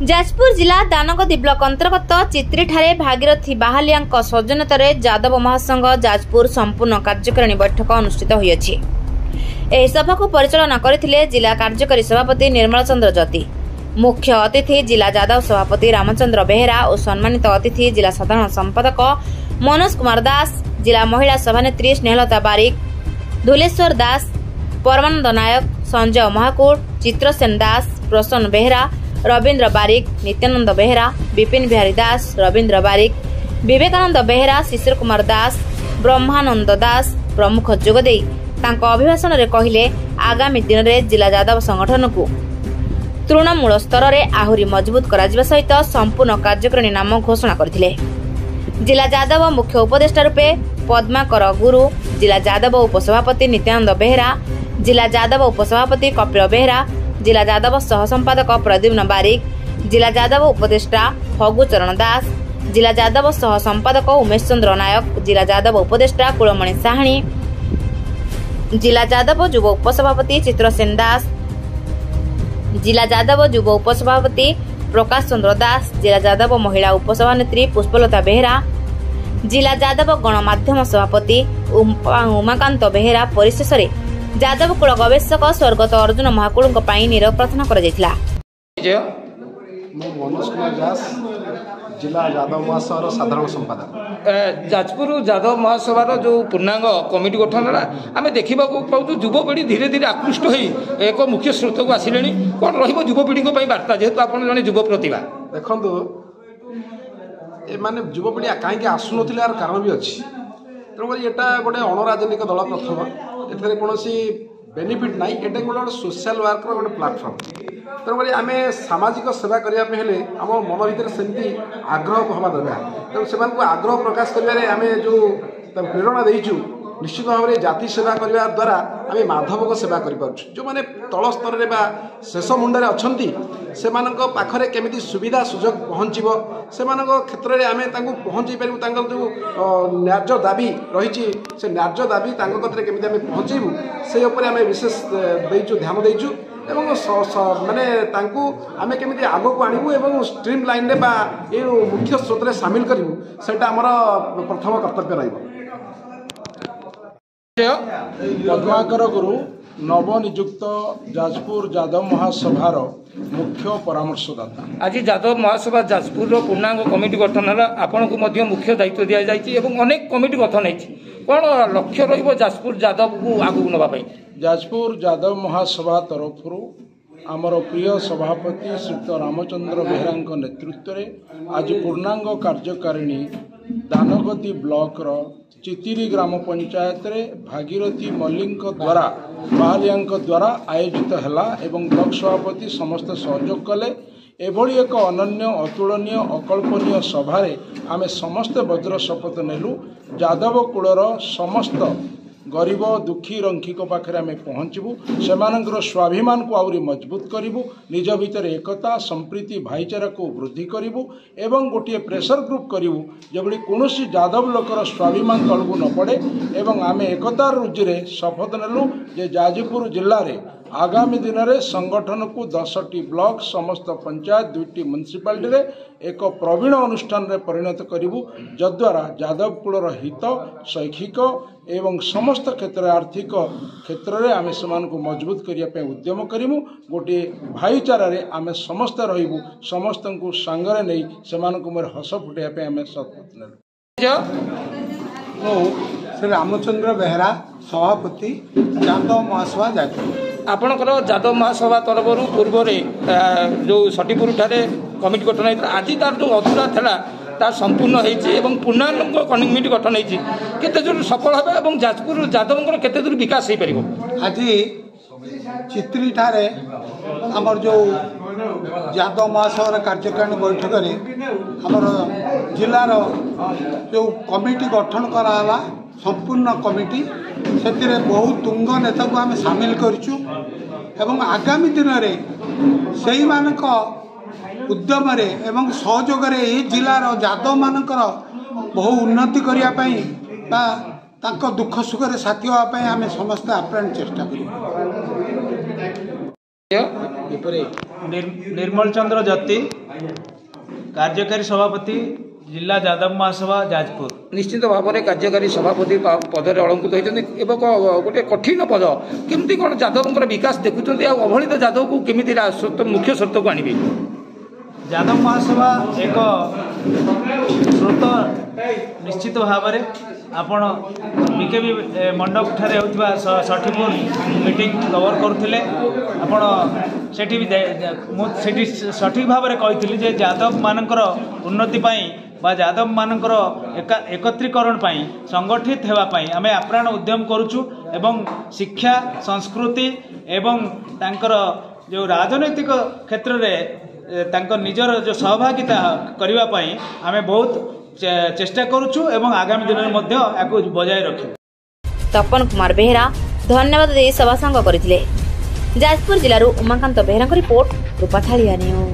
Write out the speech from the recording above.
जाजपुर जिला दानगदी ब्लॉक अंतर्गत चित्रीठारे भागीरथी बाहालिया सौजन्यतार यादव महासंघ जाजपुर संपूर्ण कार्यकारिणी बैठक अनुष्ठित होईछि। एही सभा को परिचालना करथिले जिला कार्यकारी सभापति निर्मल चंद्र ज्योति, मुख्य अतिथि जिला यादव सभापति रामचंद्र बेहेरा और सम्मानित अतिथि जिला साधारण संपादक मनोज कुमार दास, जिला महिला सभानेत्री स्नेहलता बारिक, धुलेश्वर दास, परमानंद नायक, संजय महाकुड़, चित्रसेन दास, प्रसन्न बेहेरा, रवीन्द्र बारिक, नित्यानंद बेहेरा, विपिन बिहारी दास, रवीन्द्र बारिक, विवेकानंद बेहेरा, शिशिर कुमार दास, ब्रह्मानंद दास प्रमुख जोगदे अभिभाषण में कहले आगामी दिन में जिला यादव संगठन को तृणमूल स्तर में आहुरी मजबूत करा सहित संपूर्ण कार्यकारिणी नाम घोषणा करथिले। जिला यादव मुख्य उपदेष्टा रूपे पद्माकर गुरु, जिला यादव उपसभापति नित्यानंद बेहेरा, जिला यादव उपसभापति कपिल बेहेरा, जिला यादव सह संपादक प्रद्युम्न बारिक, जिला यादव उपदेष्टा फगुचरण दास, जिला यादव सह संपादक उमेश चंद्र नायक, जिला यादव उपदेष्टा कुलमणि साहाणी, जिला यादव युव उपसभापति चित्रसेन दास, जिला यादव युव उपसभापति प्रकाश चंद्र दास, जिला यादव महिला उपसभानेत्री पुष्पलता बेहेरा, जिला यादव गणमाध्यम सभापति उमाकांत बेहेरा। परिशेष यादव कुल गवेषक स्वर्गत अर्जुन महाकुड़ नीरव प्रार्थना कर मनोज कुमार दास, जिला यादव महासभा साधारण संपादक। जाजपुर यादव महासभा जो पूर्णांग कमिटी गठन आम देखा पाऊँ युवपीढ़ी धीरे धीरे आकृष्ट हो एक मुख्य स्रोत को आसिले। कौन रुवपीढ़ी बार्ता जेहेतु आप जड़े युव प्रतिभा देखु एमाने युवपीढ़ी कहीं आसुन कारण भी अच्छी तेणुक यहाँ गोटे अणराजनीतिक दल प्रथम ए कौन बेनिफिट ना ये गोटे सोशल वर्क गोटे प्लाटफर्म तेणुक आम सामाजिक सेवा करने आम मन भर सेमती आग्रह हवा दरकार तेणु से आग्रह प्रकाश करें जो प्रेरणा देचु निश्चित भाव में जाति सेवा करने द्वारा आम माधव को सेवा कर जो मैंने तल स्तर में शेष मुंडे अच्छा से पाखे केमी सुविधा सुजोग पहुँचब से क्षेत्र में आम पहुँचे पारूँ जो न्याय्य दाबी रही से न्याय्य दाबी केमी आम पहुँचबू से आम विशेष देचु ध्यान देचु एवं माने आम केमी आग को आणबू एवं स्ट्रीम लाइन में ये मुख्य स्रोत में सामिल करूँ से आमर प्रथम कर्तव्य रही। पद्माकर गुरु नवनियुक्त जाजपुर यादव महासभार मुख्य परामर्शदाता। आज यादव महासभा जाजपुर पूर्णांग कमिटी गठन है आपन को मुख्य दायित्व दि जाएगी और अनेक कमिटी गठन होती कौन लक्ष्य रजपुर यादव को आगू नापी। जाजपुर यादव महासभा तरफ आमर प्रिय सभापति श्रीयुक्त रामचंद्र बेहेरा नेतृत्व में आज पूर्णांग कार्यकारिणी दानगदी ब्लॉक चितिरी ग्राम पंचायत रे भागीरथी मल्लिक द्वारा बाहालिया द्वारा आयोजित है एवं ब्लॉक सभापति समस्त सहयोग कले। एभली एक अनन्य अतुलनीय अकल्पनीय सभारे आमे समस्त वज्र शपथ नेलु। यादव कुलर समस्त गरीब दुखी रंखिक पाखे आम पहुँचबू से स्वाभिमान को आउरी मजबूत करूँ निज भीतर एकता संप्रीति भाईचारा को वृद्धि करूँ एवं गोटे प्रेसर ग्रुप करूँ जबड़ी कौन यादव लोकर स्वाभिमान तलू न पड़े एवं आम एकतार रुजिरे शपथ नेलु जे जाजपुर जिले में आगामी दिन में संगठन को 10टी ब्लॉक समस्त पंचायत 2टी म्युनिसिपालिटी रे एक प्रवीण अनुष्ठान रे परिणत करूँ जद्वारा यादव कुलर हित शैक्षिक एवं समस्त क्षेत्र आर्थिक क्षेत्र में आम से मजबूत करने उद्यम करूँ गोटे भाईचारा रे आम समस्त रही समस्त को सांगरे नहीं से मोर हस फुटाइवाई आम शपथ नेलु। श्री रामचंद्र बेहेरा सभापति यादव महासभा जाजपुर। आपणकर यादव महासभा तरफ पूर्व जो सटीपुर ठारे कमिटी गठन होता आज तार जो अधूरा था तार संपूर्ण होती पूर्णांग कमिटी गठन होती केते दूर सफल हे और जाजपुर यादव केते दूर विकास हो पार। आज चित्री ठारे आमर जो यादव महासभा कार्यकारिणी बैठक में आमर जिलार जो कमिटी गठन कराला संपूर्ण कमिटी से बहुत तुंग नेता को आम सामिल करूँ एवं आगामी दिन में से उद्यम एवं सहयोग जिलार यादव मानकर बहु उन्नति करने दुख सुख साथी हाँपाई आम समस्त आप्राण चेष्टा करूँ। निर्मल चंद्र जत्ती कार्यकारी सभापति जिला यादव महासभा जाजपुर। निश्चित भाव में कार्यकारी सभापति पदर अलंकृत होती गोटे कठिन पद केमती कौन यादव विकास देखुं अवहेलित यादव को केमी मुख्य स्रोत को आने यादव महासभा एक स्रोत निश्चित भाव में आपण बीकेबी मंडप ठारे होतिबा सठीपुर मीटिंग कवर करुले आपण सेठी भी सेठी सठिक भाव में कही जे यादव मानकर उन्नति पाई बा यादव मानकर एकत्रीकरण पाई संगठित हेबाई आम आप्राण उद्यम करुचु एवं शिक्षा संस्कृति एवं तांकर जो राजनैतिक क्षेत्र में तांकर निजर जो सहभागिता करिबा पाई आम बहुत चेष्टा करुचु एवं आगामी दिन में बजाय रखु। तपन कुमार बेहरा धन्यवाद दे सभा सांग करथिले। जाजपुर जिल्लारू उमाकांत बेहरा रिपोर्ट रूपाथालिया न्यूज।